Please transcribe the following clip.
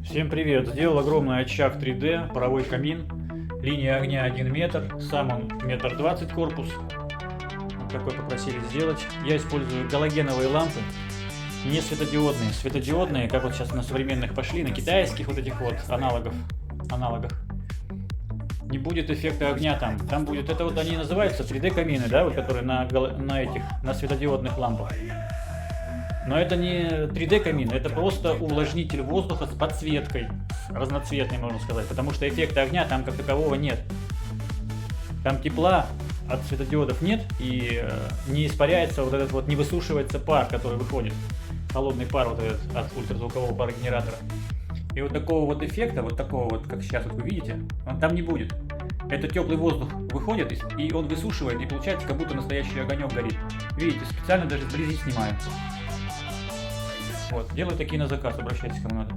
Всем привет! Сделал огромный очаг 3D, паровой камин, линия огня 1 метр, сам он 1,20 м корпус, вот такой попросили сделать. Я использую галогеновые лампы, не светодиодные. Светодиодные, как вот сейчас на современных пошли, на китайских вот этих вот аналогах, не будет эффекта огня там. Там будет, это вот они называются 3D камины, да, вот которые на светодиодных лампах. Но это не 3D камин, это просто увлажнитель воздуха с подсветкой, разноцветной, можно сказать, потому что эффекта огня там как такового нет. Там тепла от светодиодов нет и не испаряется вот этот вот, не высушивается пар, который выходит, холодный пар вот этот от ультразвукового парогенератора. И вот такого вот эффекта, вот такого вот, как сейчас вот вы видите, он там не будет. Это теплый воздух выходит и он высушивает, и получается, как будто настоящий огонек горит. Видите, специально даже вблизи снимаю. Вот, делаю такие на заказ, обращайтесь, кому надо.